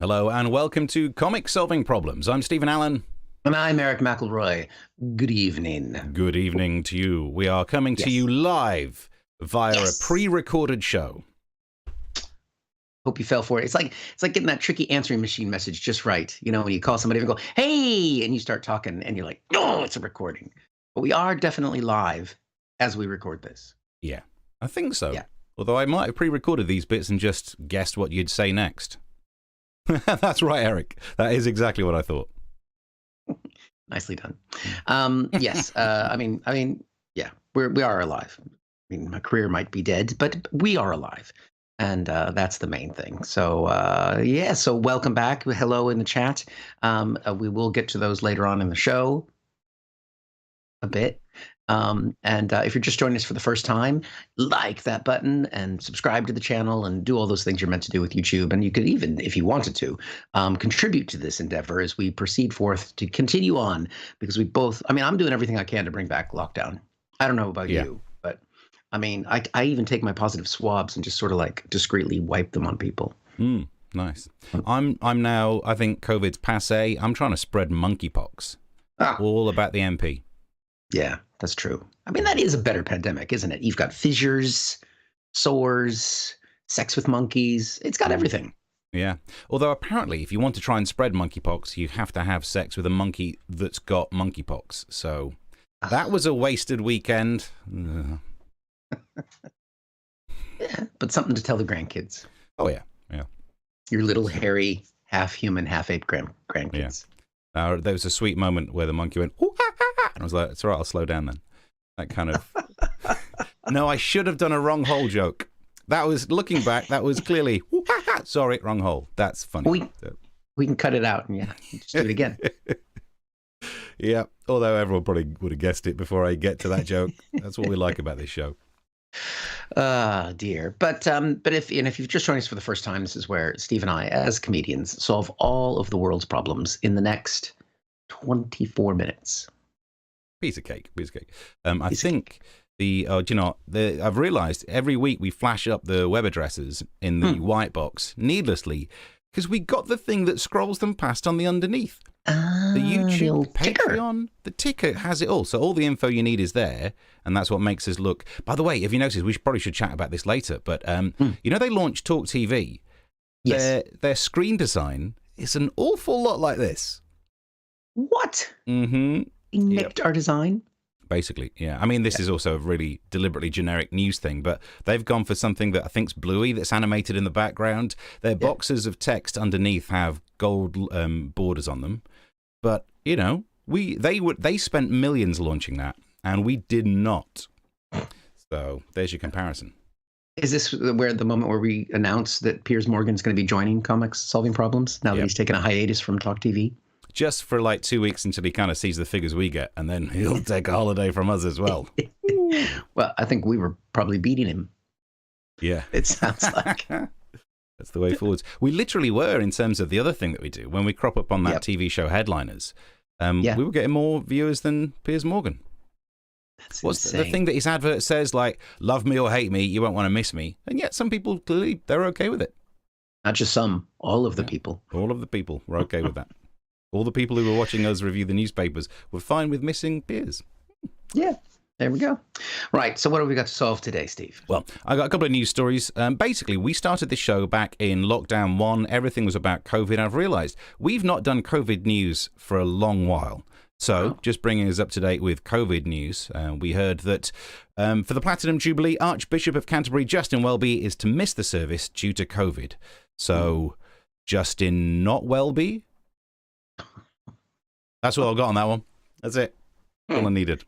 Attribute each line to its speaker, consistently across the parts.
Speaker 1: Hello and welcome to Comic Solving Problems. I'm N Allen.
Speaker 2: And I'm Eric McElroy. Good evening.
Speaker 1: Good evening to you. We are coming to you live via a pre-recorded show.
Speaker 2: Hope you fell for it. It's like getting that tricky answering machine message just right. You know, when you call somebody and go, "Hey," and you start talking and you're like, "No, it's a recording." But we are definitely live as we record this.
Speaker 1: Yeah, I think so.
Speaker 2: Yeah.
Speaker 1: Although I might have pre-recorded these bits and just guessed what you'd say next. That's right, Eric. That is exactly what I thought.
Speaker 2: Nicely done. Yes. I mean, yeah, we are alive. I mean, my career might be dead, but we are alive. And that's the main thing. So, so welcome back. Hello in the chat. We will get to those later on in the show a bit. If you're just joining us for the first time, like that button and subscribe to the channel and do all those things you're meant to do with YouTube. And you could even, if you wanted to, contribute to this endeavor as we proceed forth to continue on, because we both, I mean, I'm doing everything I can to bring back lockdown. I don't know about you, but I mean, I even take my positive swabs and just sort of like discreetly wipe them on people.
Speaker 1: Nice. I'm now, I think COVID's passé. I'm trying to spread monkeypox. All about the MP.
Speaker 2: Yeah, that's true. I mean, that is a better pandemic, isn't it? You've got fissures, sores, sex with monkeys. It's got everything.
Speaker 1: Yeah. Although apparently, if you want to try and spread monkeypox, you have to have sex with a monkey that's got monkeypox. So that was a wasted weekend.
Speaker 2: Yeah, but something to tell the grandkids.
Speaker 1: Oh, yeah. Yeah.
Speaker 2: Your little hairy, half human, half ape grandkids.
Speaker 1: Yeah. There was a sweet moment where the monkey went, "Ooh, ha, ha, ha," and I was like, it's all right, I'll slow down then. That kind of... No, I should have done a wrong hole joke. That was, looking back, that was clearly, "Ooh, ha, ha." Sorry, wrong hole. That's funny.
Speaker 2: We can cut it out and just do it again.
Speaker 1: Yeah, although everyone probably would have guessed it before I get to that joke. That's what we like about this show.
Speaker 2: Dear. But if you've just joined us for the first time, this is where Steve and I, as comedians, solve all of the world's problems in the next 24 minutes.
Speaker 1: Piece of cake. I think I've realized every week we flash up the web addresses in the white box needlessly because we got the thing that scrolls them past on the underneath. The YouTube, Patreon, the ticker has it all. So all the info you need is there, and that's what makes us look. By the way, if you notice, we probably should chat about this later, but you know they launched Talk TV.
Speaker 2: Yes.
Speaker 1: Their screen design is an awful lot like this.
Speaker 2: What?
Speaker 1: Mm-hmm.
Speaker 2: They nicked our design?
Speaker 1: Basically, yeah. I mean, this is also a really deliberately generic news thing, but they've gone for something that I think's bluey, that's animated in the background. Their boxes of text underneath have gold borders on them. But, you know, they spent millions launching that, and we did not. So there's your comparison.
Speaker 2: Is this the moment where we announce that Piers Morgan's going to be joining Comics Solving Problems now that he's taken a hiatus from Talk TV?
Speaker 1: Just for like 2 weeks until he kind of sees the figures we get, and then he'll take a holiday from us as well.
Speaker 2: Well, I think we were probably beating him.
Speaker 1: Yeah.
Speaker 2: It sounds like.
Speaker 1: That's the way forwards. We literally were in terms of the other thing that we do. When we crop up on that TV show Headliners, we were getting more viewers than Piers Morgan. What's the thing that his advert says, like, love me or hate me, you won't want to miss me. And yet some people, clearly, they're okay with it.
Speaker 2: Not just some, all of the people.
Speaker 1: All of the people were okay with that. All the people who were watching us review the newspapers were fine with missing Piers.
Speaker 2: Yeah, there we go. Right, so what have we got to solve today, Steve?
Speaker 1: Well, I got a couple of news stories. Basically, we started this show back in lockdown 1. Everything was about COVID. I've realized we've not done COVID news for a long while. So, just bringing us up to date with COVID news, we heard that for the Platinum Jubilee, Archbishop of Canterbury Justin Welby is to miss the service due to COVID. So, Justin not Welby? That's all I've got on that one. That's it. All I needed.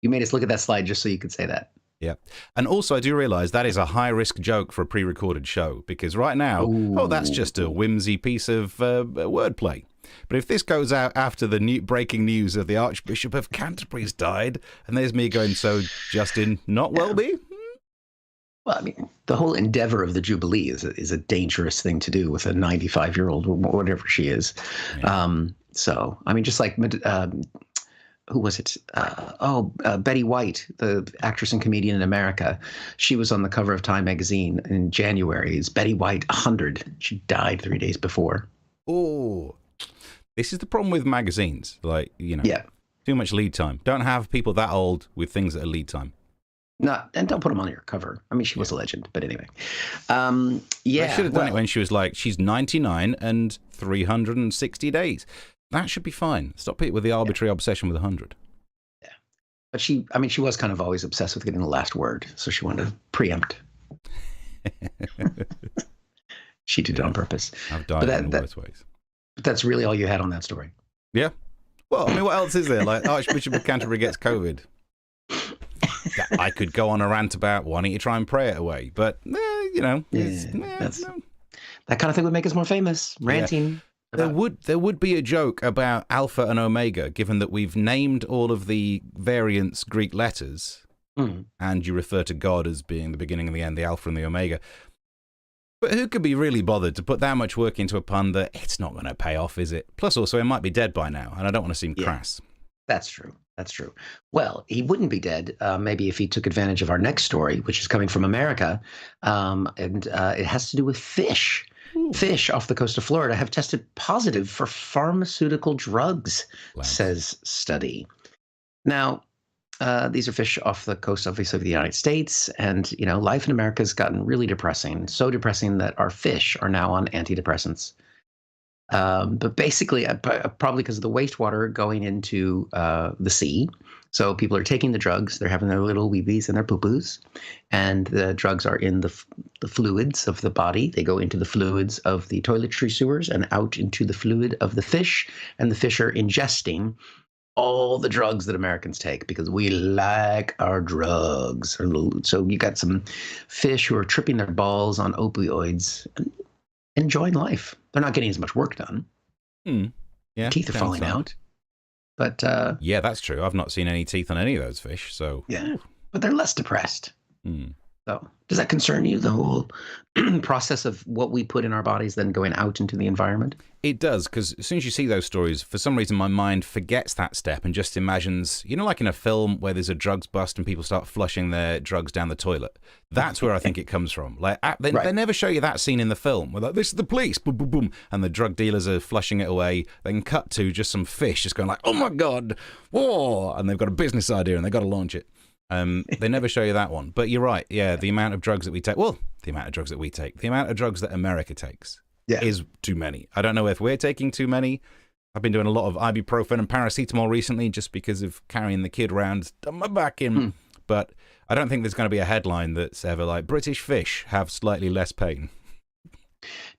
Speaker 2: You made us look at that slide just so you could say that.
Speaker 1: Yeah. And also, I do realize that is a high-risk joke for a pre-recorded show, because right now, that's just a whimsy piece of wordplay. But if this goes out after the breaking news of the Archbishop of Canterbury's died, and there's me going, so Justin not Welby?
Speaker 2: Well, I mean, the whole endeavor of the Jubilee is a dangerous thing to do with a 95-year-old, or whatever she is. Yeah. So, I mean, just like, who was it? Betty White, the actress and comedian in America. She was on the cover of Time magazine in January. It's Betty White, 100. She died 3 days before.
Speaker 1: Oh, this is the problem with magazines. Like,
Speaker 2: Yeah.
Speaker 1: too much lead time. Don't have people that old with things that are lead time.
Speaker 2: And don't put them on your cover. I mean, she was a legend, but anyway.
Speaker 1: They should have done it when she was like, she's 99 and 360 days. That should be fine. Stop it with the arbitrary obsession with 100.
Speaker 2: Yeah. But she was kind of always obsessed with getting the last word. So she wanted to preempt. She did it on purpose.
Speaker 1: I've died in the worst ways.
Speaker 2: But that's really all you had on that story.
Speaker 1: Yeah. Well, I mean, what else is there? Like, Archbishop of Canterbury gets COVID. I could go on a rant about why don't you try and pray it away, but that
Speaker 2: kind of thing would make us more famous. Ranting.
Speaker 1: Yeah. There would be a joke about Alpha and Omega, given that we've named all of the variants Greek letters, and you refer to God as being the beginning and the end, the Alpha and the Omega. But who could be really bothered to put that much work into a pun that it's not going to pay off, is it? Plus, also, it might be dead by now, and I don't want to seem crass.
Speaker 2: That's true. That's true. Well, he wouldn't be dead maybe if he took advantage of our next story, which is coming from America, and it has to do with fish. Ooh. Fish off the coast of Florida have tested positive for pharmaceutical drugs, says study. Now, these are fish off the coast, obviously, of the United States, and life in America has gotten really depressing, so depressing that our fish are now on antidepressants. But basically, probably because of the wastewater going into the sea. So people are taking the drugs, they're having their little weebies and their poo-poos, and the drugs are in the fluids of the body. They go into the fluids of the toiletry sewers and out into the fluid of the fish, and the fish are ingesting all the drugs that Americans take because we like our drugs. So you got some fish who are tripping their balls on opioids and enjoying life. They're not getting as much work done.
Speaker 1: Yeah,
Speaker 2: teeth are falling out. But
Speaker 1: yeah, that's true. I've not seen any teeth on any of those fish. So
Speaker 2: yeah, but they're less depressed. So does that concern you, the whole process of what we put in our bodies then going out into the environment?
Speaker 1: It does, because as soon as you see those stories, for some reason my mind forgets that step and just imagines, like in a film where there's a drugs bust and people start flushing their drugs down the toilet. That's where I think it comes from. Like they never show you that scene in the film. We're like, this is the police, boom, boom, boom, and the drug dealers are flushing it away. Then cut to just some fish just going like, oh my God, whoa, and they've got a business idea and they've got to launch it. They never show you that one. But you're right. Yeah, the amount of drugs that we take. Well, the amount of drugs that we take. The amount of drugs that America takes is too many. I don't know if we're taking too many. I've been doing a lot of ibuprofen and paracetamol recently just because of carrying the kid around, done my back in. But I don't think there's going to be a headline that's ever like, British fish have slightly less pain.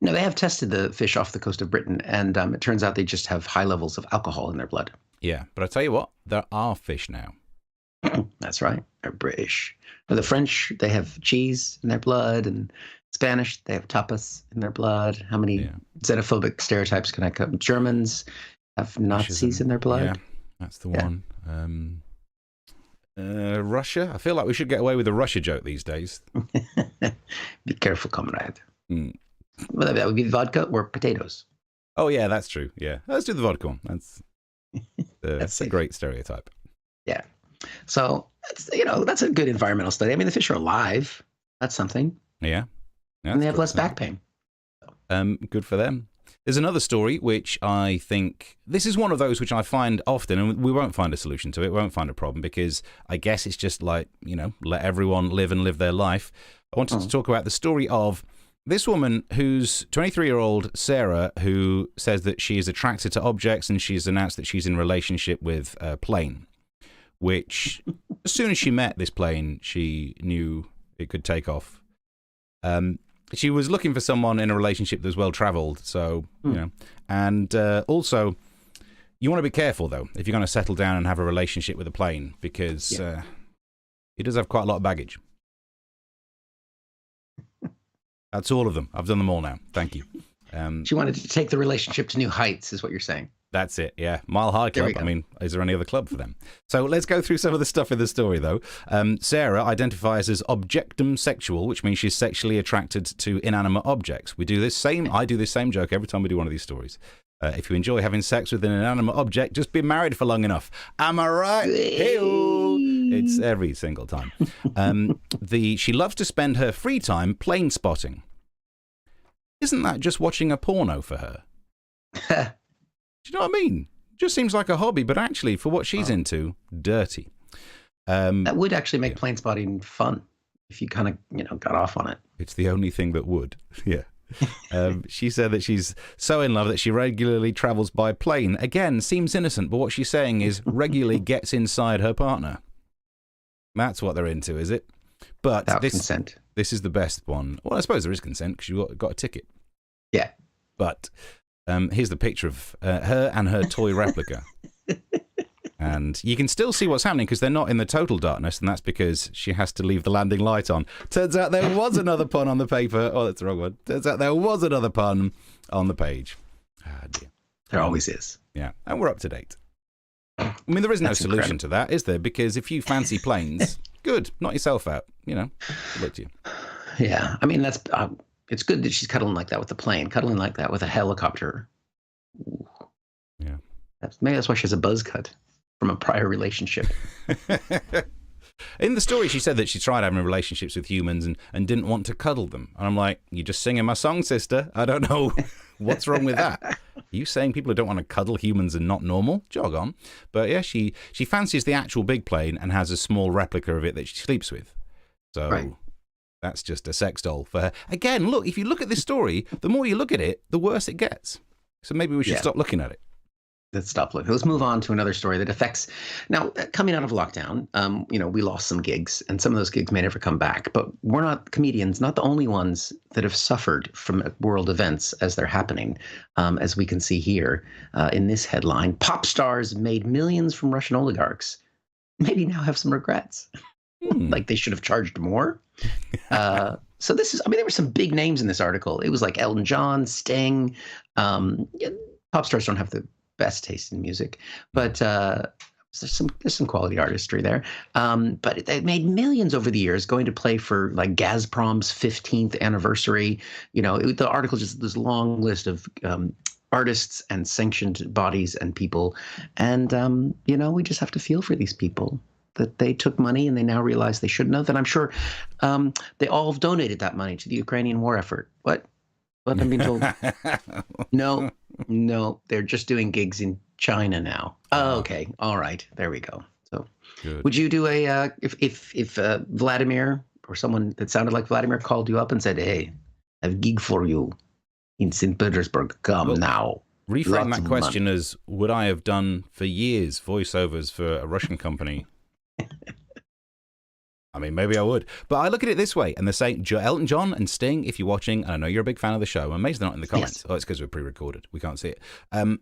Speaker 2: No, they have tested the fish off the coast of Britain, and it turns out they just have high levels of alcohol in their blood.
Speaker 1: Yeah, but I tell you what, there are fish now.
Speaker 2: That's right. They're British. Or the French, they have cheese in their blood, and Spanish, they have tapas in their blood. How many xenophobic stereotypes can I cut? Germans have Nazis in their blood.
Speaker 1: Yeah, that's the one. Russia. I feel like we should get away with a Russia joke these days.
Speaker 2: Be careful, comrade. Well, that would be vodka or potatoes.
Speaker 1: Oh, yeah, that's true. Yeah, let's do the vodka one. That's a great stereotype.
Speaker 2: Yeah. So, that's a good environmental study. I mean, the fish are alive. That's something.
Speaker 1: Yeah.
Speaker 2: And they have less back pain.
Speaker 1: Good for them. There's another story which I think, this is one of those which I find often, and we won't find a solution to it, we won't find a problem, because I guess it's just like, let everyone live and live their life. I wanted to talk about the story of this woman who's 23-year-old Sarah, who says that she is attracted to objects, and she's announced that she's in relationship with a plane, which as soon as she met this plane, she knew it could take off. She was looking for someone in a relationship that was well-traveled, so, and also, you want to be careful, though, if you're going to settle down and have a relationship with a plane, because he does have quite a lot of baggage. That's all of them. I've done them all now. Thank you.
Speaker 2: She wanted to take the relationship to new heights, is what you're saying.
Speaker 1: That's it, yeah. Mile High Club. I mean, is there any other club for them? So let's go through some of the stuff in the story, though. Sarah identifies as objectum sexual, which means she's sexually attracted to inanimate objects. I do this same joke every time we do one of these stories. If you enjoy having sex with an inanimate object, just be married for long enough. Am I right? Hey-o. It's every single time. She loves to spend her free time plane spotting. Isn't that just watching a porno for her? Do you know what I mean? Just seems like a hobby, but actually, for what she's into, dirty.
Speaker 2: That would actually make plane spotting fun if you kind of, got off on it.
Speaker 1: It's the only thing that would. Yeah. She said that she's so in love that she regularly travels by plane. Again, seems innocent, but what she's saying is regularly gets inside her partner. That's what they're into, is it? But
Speaker 2: consent.
Speaker 1: This is the best one. Well, I suppose there is consent because you got a ticket.
Speaker 2: Yeah.
Speaker 1: But here's the picture of her and her toy replica. And you can still see what's happening because they're not in the total darkness, and that's because she has to leave the landing light on. Turns out there was another pun on the paper. Oh, that's the wrong one. Turns out there was another pun on the page. Ah, dear.
Speaker 2: There always is.
Speaker 1: Yeah, and we're up to date. I mean, there is no solution to that, is there? Because if you fancy planes, good, knock yourself out. Good luck to you.
Speaker 2: Yeah, I mean, that's it's good that she's cuddling like that with the plane, cuddling like that with a helicopter. Ooh.
Speaker 1: Yeah.
Speaker 2: Maybe that's why she has a buzz cut from a prior relationship.
Speaker 1: In the story, she said that she tried having relationships with humans and didn't want to cuddle them. And I'm like, you're just singing my song, sister. I don't know what's wrong with that. Are you saying people who don't want to cuddle humans are not normal? Jog on. But yeah, she fancies the actual big plane and has a small replica of it that she sleeps with. So that's just a sex doll for her. Again, look, if you look at this story, the more you look at it, the worse it gets. So maybe we should stop looking at it.
Speaker 2: Let's stop looking. Let's move on to another story that affects. Now, coming out of lockdown, we lost some gigs, and some of those gigs may never come back. But we're not comedians, not the only ones that have suffered from world events as they're happening. As we can see here in this headline, pop stars made millions from Russian oligarchs. Maybe now have some regrets, like they should have charged more. So this is. I mean, there were some big names in this article. It was like Elton John, Sting. Pop stars don't have the best taste in music, but there's some quality artistry there. But they made millions over the years going to play for like Gazprom's 15th anniversary. The article just this long list of artists and sanctioned bodies and people, and we just have to feel for these people that they took money and they now realize they shouldn't have. And I'm sure they all have donated that money to the Ukrainian war effort. What I'm being told? No, they're just doing gigs in China now. Oh, okay. All right. There we go. So
Speaker 1: good.
Speaker 2: Would you do if Vladimir or someone that sounded like Vladimir called you up and said, hey, I have a gig for you in St. Petersburg. Come now.
Speaker 1: Reframe that question as, would I have done for years voiceovers for a Russian company? I mean, maybe I would. But I look at it this way, and they're saying, Elton John and Sting, if you're watching, and I know you're a big fan of the show, I'm amazed they're not in the comments.
Speaker 2: Yes.
Speaker 1: Oh, it's because we're pre-recorded. We can't see it.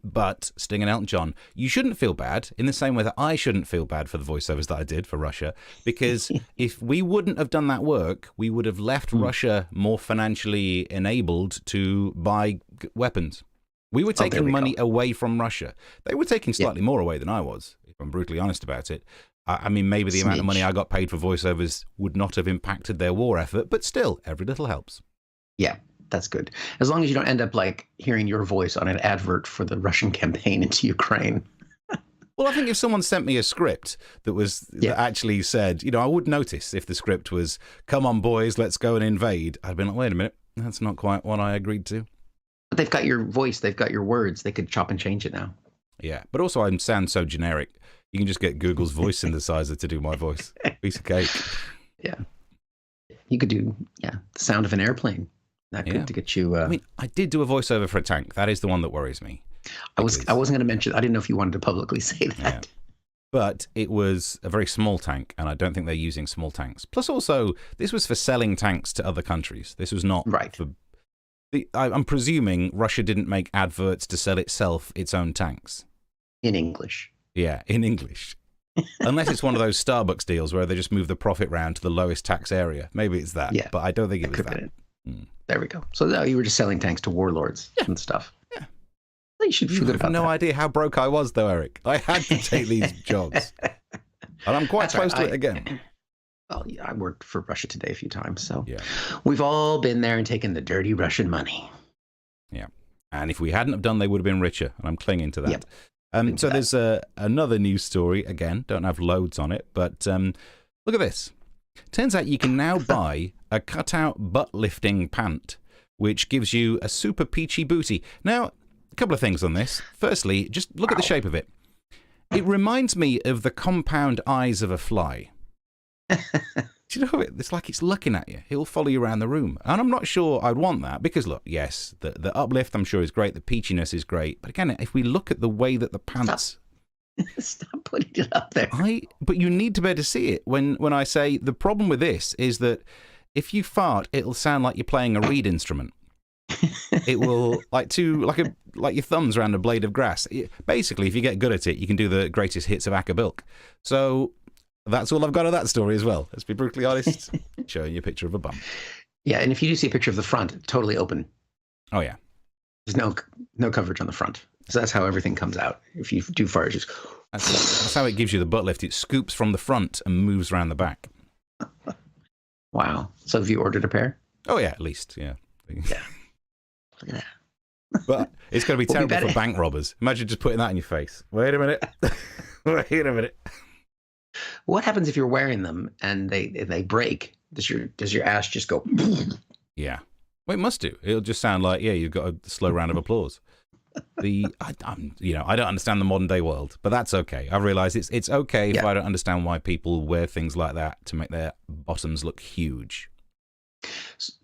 Speaker 1: But Sting and Elton John, you shouldn't feel bad in the same way that I shouldn't feel bad for the voiceovers that I did for Russia, because if we wouldn't have done that work, we would have left Russia more financially enabled to buy weapons. We were taking money away from Russia. They were taking slightly more away than I was, if I'm brutally honest about it. I mean, maybe the amount of money I got paid for voiceovers would not have impacted their war effort, but still, every little helps.
Speaker 2: Yeah, that's good. As long as you don't end up like hearing your voice on an advert for the Russian campaign into Ukraine.
Speaker 1: Well, I think if someone sent me a script that actually said, I would notice if the script was, come on, boys, let's go and invade. I'd be like, wait a minute, that's not quite what I agreed to.
Speaker 2: But they've got your voice, they've got your words. They could chop and change it now.
Speaker 1: Yeah, but also I sound so generic. You can just get Google's voice synthesizer to do my voice. Piece of cake.
Speaker 2: Yeah. You could do, the sound of an airplane. That could to get you.
Speaker 1: I mean, I did do a voiceover for a tank. That is the one that worries me.
Speaker 2: I wasn't going to mention. I didn't know if you wanted to publicly say that.
Speaker 1: Yeah. But it was a very small tank, and I don't think they're using small tanks. Plus, also, this was for selling tanks to other countries. This was not for. I'm presuming Russia didn't make adverts to sell itself its own tanks.
Speaker 2: In English.
Speaker 1: Yeah, in English. Unless it's one of those Starbucks deals where they just move the profit round to the lowest tax area. Maybe it's that. Yeah. But I don't think it was that.
Speaker 2: There we go. So no, you were just selling tanks to warlords and stuff. Yeah. Well, you should feel good about that.
Speaker 1: I have no idea how broke I was, though, Eric. I had to take these jobs. And I'm quite close to it again.
Speaker 2: Well, yeah, I worked for Russia Today a few times. So we've all been there and taken the dirty Russian money.
Speaker 1: Yeah. And if we hadn't have done, they would have been richer. And I'm clinging to that.
Speaker 2: Yep.
Speaker 1: So there's another news story. Again, don't have loads on it, but look at this. Turns out you can now buy a cutout butt lifting pant, which gives you a super peachy booty. Now, couple of things on this. Firstly, just look at the shape of it. It reminds me of the compound eyes of a fly. Do you know it? It's like it's looking at you. It'll follow you around the room. And I'm not sure I'd want that because, look, yes, the uplift I'm sure is great. The peachiness is great. But again, if we look at the way that the pants...
Speaker 2: Stop putting it up there.
Speaker 1: But you need to be able to see it. When I say the problem with this is that if you fart, it'll sound like you're playing a reed instrument. It will, like your thumbs around a blade of grass. Basically, if you get good at it, you can do the greatest hits of Acapulco. So... that's all I've got of that story as well. Let's be brutally honest. Showing you a picture of a bum. Yeah,
Speaker 2: and if you do see a picture of the front, totally open.
Speaker 1: Oh, yeah.
Speaker 2: There's no coverage on the front. So that's how everything comes out. If you do fart, just...
Speaker 1: That's how it gives you the butt lift. It scoops from the front and moves around the back.
Speaker 2: Wow. So have you ordered a pair?
Speaker 1: Oh, yeah, at least, yeah.
Speaker 2: Yeah. Look at that.
Speaker 1: But it's going to be terrible for bank robbers. Imagine just putting that in your face. Wait a minute. Wait a minute.
Speaker 2: What happens if you're wearing them and they break? Does your ass just go?
Speaker 1: Yeah, well, it must do. It'll just sound like you've got a slow round of applause. I don't understand the modern day world, but that's okay. I've realised it's okay if I don't understand why people wear things like that to make their bottoms look huge.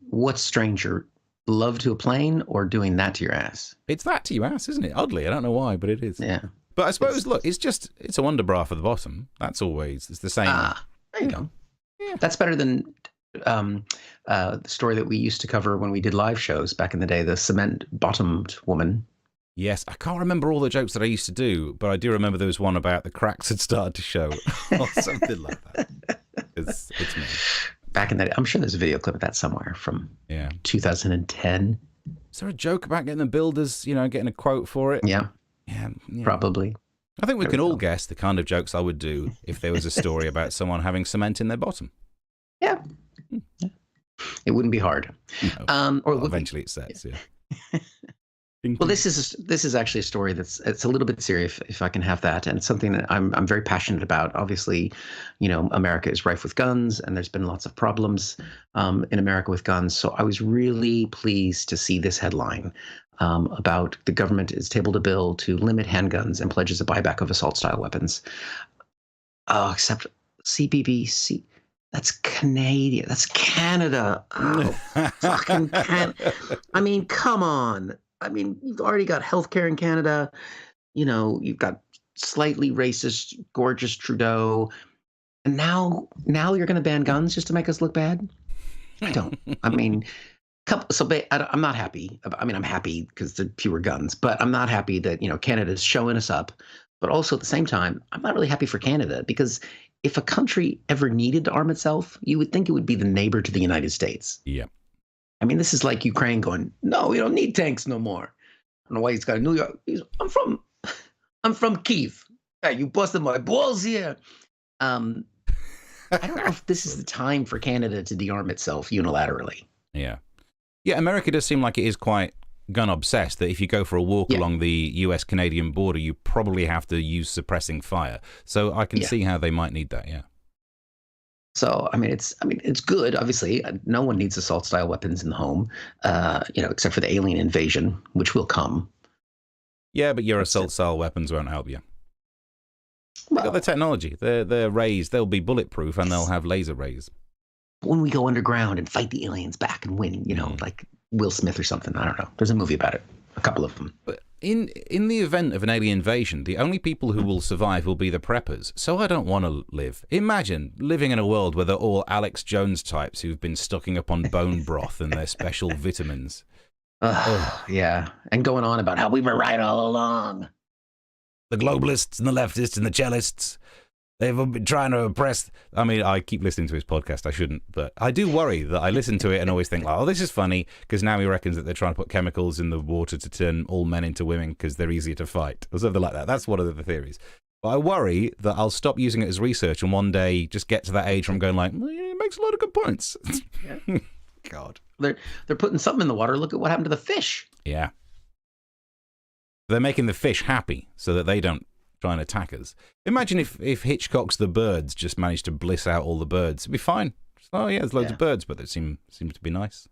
Speaker 2: What's stranger, love to a plane or doing that to your ass?
Speaker 1: It's that to your ass, isn't it? Oddly, I don't know why, but it is.
Speaker 2: Yeah.
Speaker 1: But I suppose, look, it's a wonder bra for the bottom. It's the same.
Speaker 2: There you go. Yeah. That's better than the story that we used to cover when we did live shows back in the day, the cement-bottomed woman.
Speaker 1: Yes, I can't remember all the jokes that I used to do, but I do remember there was one about the cracks had started to show or something like that. It's me.
Speaker 2: Back in the day, I'm sure there's a video clip of that somewhere from 2010.
Speaker 1: Is there a joke about getting the builders, getting a quote for it?
Speaker 2: Yeah.
Speaker 1: Yeah,
Speaker 2: probably.
Speaker 1: I think we can all guess the kind of jokes I would do if there was a story about someone having cement in their bottom.
Speaker 2: Yeah. It wouldn't be hard.
Speaker 1: No. Or eventually it sets, yeah.
Speaker 2: Well, this is actually a story it's a little bit serious, if I can have that, and it's something that I'm very passionate about. Obviously, America is rife with guns, and there's been lots of problems in America with guns. So I was really pleased to see this headline about the government has tabled a bill to limit handguns and pledges a buyback of assault-style weapons. Except CBBC. That's Canadian. That's Canada. Oh, fucking Canada. I mean, come on. I mean, you've already got healthcare in Canada. You've got slightly racist, gorgeous Trudeau. And now you're going to ban guns just to make us look bad? I don't. I mean, I'm not happy. I mean, I'm happy because there are fewer guns, but I'm not happy that, Canada's showing us up. But also at the same time, I'm not really happy for Canada because if a country ever needed to arm itself, you would think it would be the neighbor to the United States.
Speaker 1: Yeah.
Speaker 2: I mean, this is like Ukraine going, no, we don't need tanks no more. I don't know why he's got a New York. I'm from Kyiv. Hey, you busted my balls here. I don't know if this is the time for Canada to de-arm itself unilaterally.
Speaker 1: Yeah. Yeah, America does seem like it is quite gun obsessed, that if you go for a walk along the US-Canadian border, you probably have to use suppressing fire. So I can see how they might need that, yeah.
Speaker 2: So, it's good. Obviously, no one needs assault-style weapons in the home, except for the alien invasion, which will come.
Speaker 1: Yeah, but your assault-style weapons won't help you. They've got the technology. They're rays. They'll be bulletproof, and they'll have laser rays.
Speaker 2: When we go underground and fight the aliens back and win, like Will Smith or something. I don't know. There's a movie about it. A couple of them.
Speaker 1: But in the event of an alien invasion, the only people who will survive will be the preppers. So I don't want to live. Imagine living in a world where they're all Alex Jones types who've been stocking up on bone broth and their special vitamins.
Speaker 2: Yeah. And going on about how we were right all along.
Speaker 1: The globalists and the leftists and the cellists, they've been trying to oppress. I mean, I keep listening to his podcast. I shouldn't, but I do worry that I listen to it and always think, like, oh, this is funny because now he reckons that they're trying to put chemicals in the water to turn all men into women because they're easier to fight or something like that. That's one of the theories. But I worry that I'll stop using it as research and one day just get to that age where I'm going like, well, yeah, it makes a lot of good points. Yeah. God.
Speaker 2: They're putting something in the water. Look at what happened to the fish.
Speaker 1: Yeah. They're making the fish happy so that they don't try and attack us. Imagine if Hitchcock's The Birds just managed to bliss out all the birds. It'd be fine. Oh, yeah, there's loads of birds, but they seem to be nice.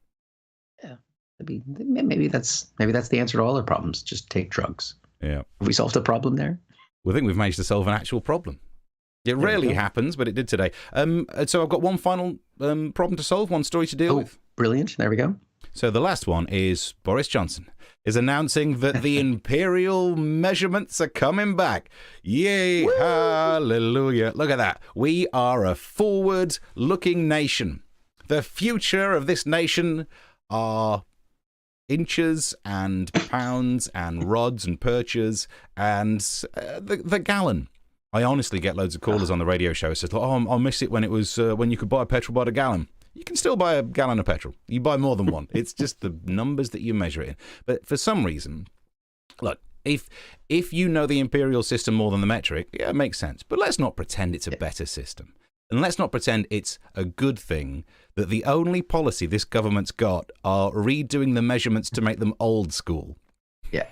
Speaker 2: Yeah. Maybe that's the answer to all our problems. Just take drugs.
Speaker 1: Yeah.
Speaker 2: Have we solved a problem there?
Speaker 1: We think we've managed to solve an actual problem. It rarely happens, but it did today. So I've got one final problem to solve, one story to deal with.
Speaker 2: Brilliant. There we go.
Speaker 1: So the last one is Boris Johnson is announcing that the imperial measurements are coming back. Yay, woo! Hallelujah. Look at that. We are a forward-looking nation. The future of this nation are inches and pounds and rods and perches and the gallon. I honestly get loads of callers on the radio show who says, I'll miss it when it was when you could buy petrol by the gallon. You can still buy a gallon of petrol. You buy more than one. It's just the numbers that you measure it in. But for some reason, look, if you know the imperial system more than the metric, yeah, it makes sense. But let's not pretend it's a better system. And let's not pretend it's a good thing that the only policy this government's got are redoing the measurements to make them old school.
Speaker 2: Yeah.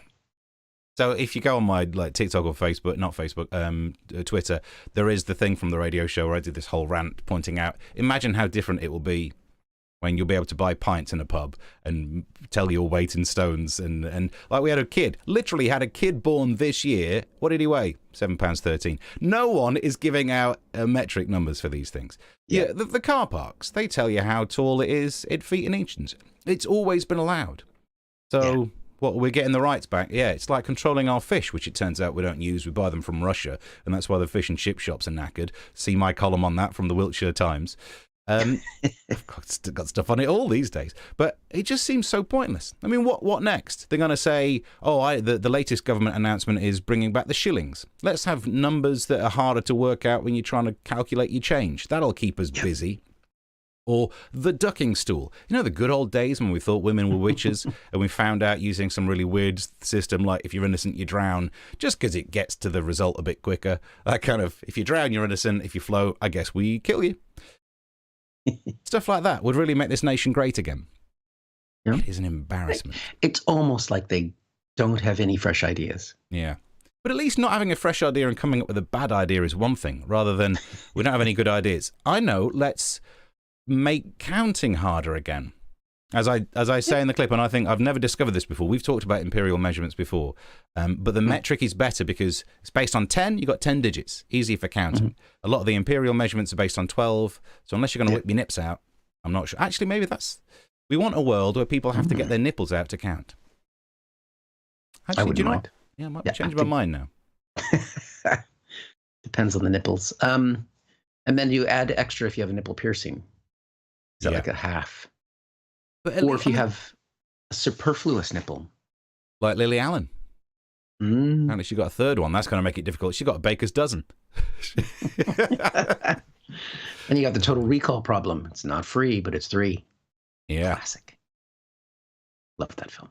Speaker 1: So if you go on my TikTok or Facebook, not Facebook, Twitter, there is the thing from the radio show where I did this whole rant pointing out, imagine how different it will be when you'll be able to buy pints in a pub and tell your weight in stones. And like we had a kid, literally had a kid born this year. What did he weigh? £7.13. No one is giving out metric numbers for these things. Yeah, the car parks, they tell you how tall it is in feet and inches. It's always been allowed. So... Yeah. What, we're getting the rights back? Yeah, it's like controlling our fish, which it turns out we don't use. We buy them from Russia, and that's why the fish and chip shops are knackered. See my column on that from the Wiltshire Times. I've got stuff on it all these days. But it just seems so pointless. I mean, what next? They're going to say, the latest government announcement is bringing back the shillings. Let's have numbers that are harder to work out when you're trying to calculate your change. That'll keep us busy. Or the ducking stool. You know, the good old days when we thought women were witches and we found out using some really weird system like if you're innocent, you drown, just because it gets to the result a bit quicker. That kind of, if you drown, you're innocent. If you float, I guess we kill you. Stuff like that would really make this nation great again. Yeah. It is an embarrassment.
Speaker 2: It's almost like they don't have any fresh ideas.
Speaker 1: Yeah. But at least not having a fresh idea and coming up with a bad idea is one thing, rather than we don't have any good ideas. I know, let's make counting harder again. As I say in the clip, and I think I've never discovered this before. We've talked about imperial measurements before, but the metric is better because it's based on 10. You've got 10 digits, easy for counting. A lot of the imperial measurements are based on 12. So unless you're going to whip your nips out, I'm not sure. Actually, maybe we want a world where people have to get their nipples out to count. Actually,
Speaker 2: I wouldn't mind.
Speaker 1: Yeah, I might change my mind now.
Speaker 2: Depends on the nipples. And then you add extra if you have a nipple piercing. Is that like a half? Or if you have a superfluous nipple.
Speaker 1: Like Lily Allen. Apparently she got a third one. That's going to make it difficult. She got a baker's dozen.
Speaker 2: And you got the Total Recall problem. It's not free, but it's 3.
Speaker 1: Yeah.
Speaker 2: Classic. Love that film.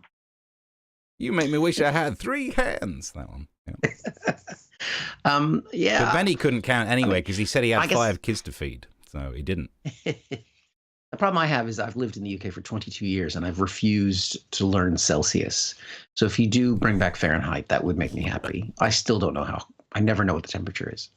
Speaker 1: You make me wish I had 3 hands. That one.
Speaker 2: Yeah. Yeah.
Speaker 1: But Benny couldn't count anyway because he said he had 5 kids to feed. So he didn't.
Speaker 2: The problem I have is I've lived in the UK for 22 years and I've refused to learn Celsius. So if you do bring back Fahrenheit, that would make me happy. I still don't know how. I never know what the temperature is.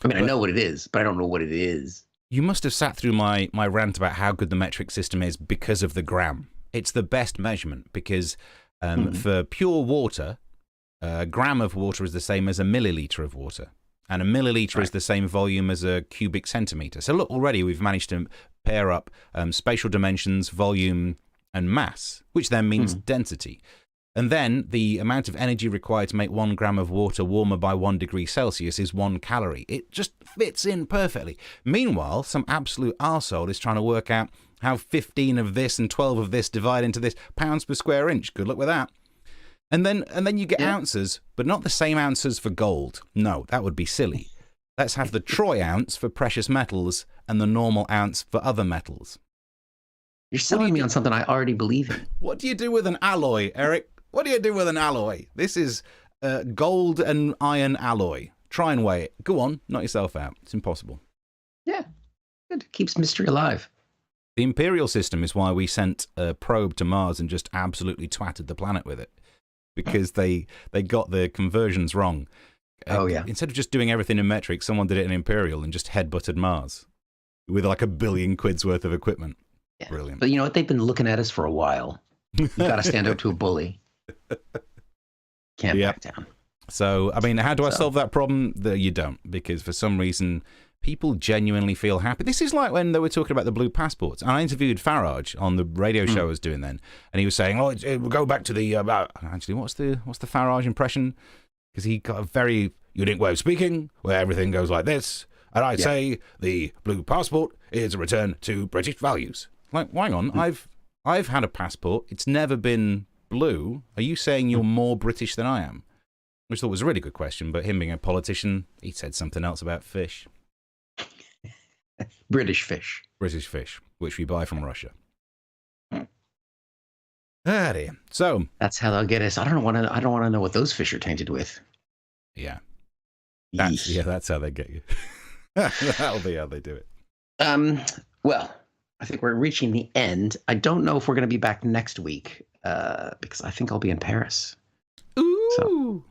Speaker 2: I mean, I know what it is, but I don't know what it is. You
Speaker 1: must have sat through my rant about how good the metric system is because of the gram. It's the best measurement because for pure water, a gram of water is the same as a milliliter of water. And a milliliter is the same volume as a cubic centimeter. So look, already we've managed to pair up spatial dimensions, volume, and mass, which then means density. And then the amount of energy required to make 1 gram of water warmer by 1 degree Celsius is 1 calorie. It just fits in perfectly. Meanwhile, some absolute arsehole is trying to work out how 15 of this and 12 of this divide into this pounds per square inch. Good luck with that. And then you get ounces, but not the same ounces for gold. No, that would be silly. Let's have the troy ounce for precious metals and the normal ounce for other metals.
Speaker 2: You're selling me on something I already believe in.
Speaker 1: What do you do with an alloy, Eric? What do you do with an alloy? This is gold and iron alloy. Try and weigh it. Go on, knock yourself out. It's impossible.
Speaker 2: Yeah, good. Keeps mystery alive.
Speaker 1: The imperial system is why we sent a probe to Mars and just absolutely twatted the planet with it. Because they got the conversions wrong. Instead of just doing everything in metric, someone did it in imperial and just headbutted Mars with like £1 billion worth of equipment. Yeah. Brilliant.
Speaker 2: But you know what? They've been looking at us for a while. You got to stand up to a bully. Can't back down.
Speaker 1: So, I mean, how do I solve that problem? You don't, because for some reason, people genuinely feel happy. This is like when they were talking about the blue passports. And I interviewed Farage on the radio show I was doing then, and he was saying, "Oh, we'll go back to the actually, what's the Farage impression?" Because he got a very unique way of speaking, where everything goes like this, and I'd say the blue passport is a return to British values. Like, hang on, I've had a passport. It's never been blue. Are you saying you're more British than I am? Which I thought was a really good question, but him being a politician, he said something else about fish.
Speaker 2: British fish.
Speaker 1: British fish, which we buy from Russia. Ah, dear. So
Speaker 2: that's how they'll get us. I don't want to know what those fish are tainted with.
Speaker 1: Yeah. That's how they get you. That'll be how they do it.
Speaker 2: Well, I think we're reaching the end. I don't know if we're going to be back next week because I think I'll be in Paris.
Speaker 1: Ooh.
Speaker 2: So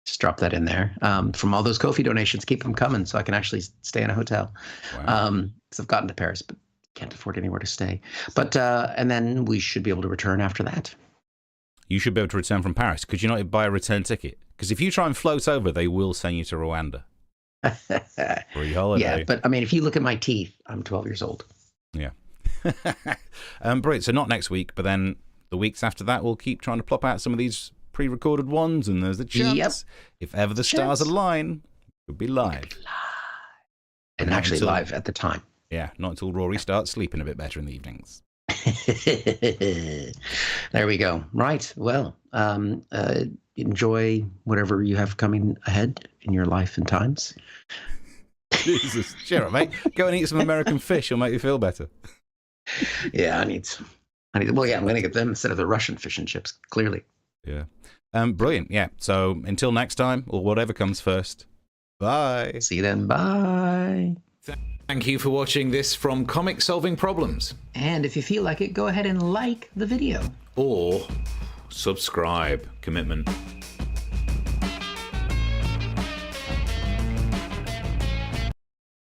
Speaker 2: just drop that in there. From all those Ko-fi donations, keep them coming so I can actually stay in a hotel.
Speaker 1: Wow.
Speaker 2: Because I've gotten to Paris, but can't afford anywhere to stay. But and then we should be able to return after that.
Speaker 1: You should be able to return from Paris. Could you not buy a return ticket? Because if you try and float over, they will send you to Rwanda. Free holiday.
Speaker 2: Yeah, but I mean, if you look at my teeth, I'm 12 years old.
Speaker 1: Yeah. Brilliant. So not next week, but then the weeks after that, we'll keep trying to plop out some of these pre-recorded ones, and there's a chance, if ever the stars align, we'll be live.
Speaker 2: And actually live at the time.
Speaker 1: Yeah, not until Rory starts sleeping a bit better in the evenings.
Speaker 2: There we go. Right. Well, enjoy whatever you have coming ahead in your life and times.
Speaker 1: Jesus, sure, mate. Go and eat some American fish. It'll make you feel better.
Speaker 2: Yeah, I need. Well, yeah, I'm going to get them instead of the Russian fish and chips. Clearly.
Speaker 1: Yeah. Brilliant. Yeah. So until next time, or whatever comes first. Bye.
Speaker 2: See you then. Bye.
Speaker 1: Thank you for watching this from Comic Solving Problems.
Speaker 2: And if you feel like it, go ahead and like the video.
Speaker 1: Or subscribe. Commitment.